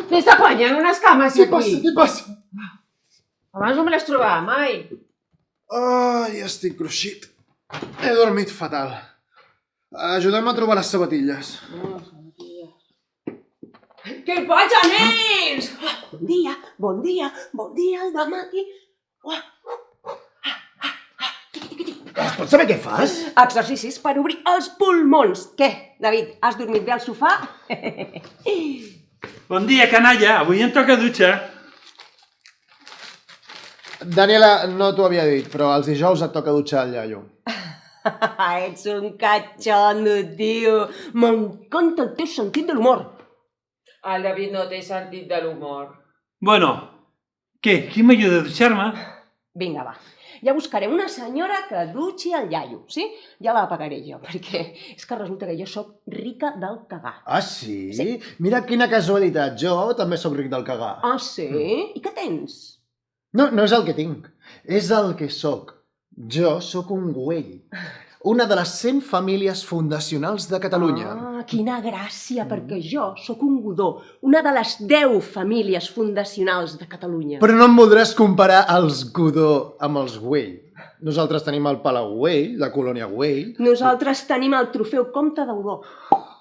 T'està guanyant unes cames aquí. Què passa? Abans no me les trobava mai. Ai, estic cruixit. He dormit fatal. Ajuda'm a trobar les sabatilles. Què passa, nens? Bon dia al dematí. Es pot saber què fas? Exercicis per obrir els pulmons. Què, David, has dormit bé al sofà? Bon dia, canalla. Avui em toca dutxa. Daniela, no t'ho havia dit, però els dijous et toca dutxar al iaio. Ets un catxondo, tio. M'encanta el teu sentit de l'humor. El David no té sentit de l'humor. Bueno, què? Qui m'ajuda a dutxar-me? Vinga, va. Ja buscarem una senyora que dutxi el iaio, sí? Ja la pagaré jo, perquè és que resulta que jo sóc rica del cagar. Ah, sí? Mira quina casualitat. Jo també sóc ric del cagar. Ah, sí? I què tens? No és el que tinc. És el que sóc. Jo sóc un güell. Una de les 100 famílies fundacionals de Catalunya. Ah, quina gràcia, perquè jo sóc un Godó, una de les 10 famílies fundacionals de Catalunya. Però no em voldràs comparar els Godó amb els Güell. Nosaltres tenim el Palau Güell, la colònia Güell. Nosaltres tenim el trofeu Comte de Godó.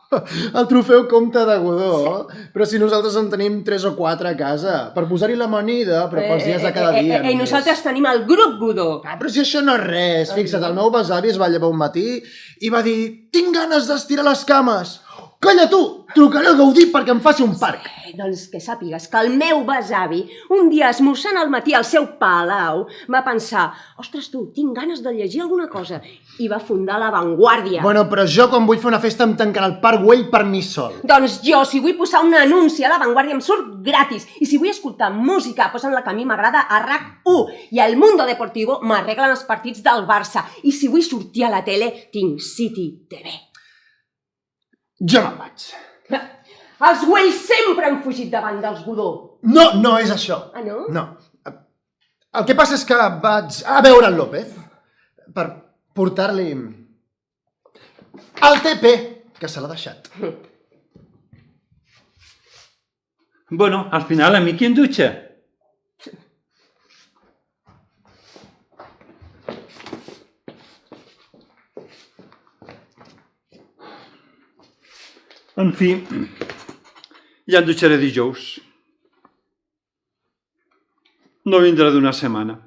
El trofeu Comte de Godó. Però si nosaltres en tenim 3 o 4 a casa, per posar-hi l'amanida, però pels dies de cada dia. I nosaltres tenim el grup Godó. Ah, però si això no és res. Fixa't, el meu besavi es va llevar un matí i va dir: tinc ganes d'estirar les cames. Calla tu! Trucaré al Gaudí perquè em faci un parc. Doncs que sàpigues que el meu besavi, un dia esmorzant al matí al seu palau, va pensar: ostres tu, tinc ganes de llegir alguna cosa. I va fundar La Vanguardia. Bueno, però jo quan vull fer una festa em tancarà el Parc Güell per mi sol. Doncs jo, si vull posar un anunci a La Vanguardia, em surt gratis. I si vull escoltar música, posant la que a mi m'agrada a RAC1. I al Mundo Deportivo m'arreglen els partits del Barça. I si vull sortir a la tele, tinc City TV. Jo me'n vaig. Els güells sempre han fugit davant dels Godó. No és això. Ah, no? No. El que passa és que vaig a veure el López per portar-li el TP, que se l'ha deixat. Bueno, al final a mi qui em dutxa? En fi, ja em dutxaré dijous. No vindrà d'una setmana.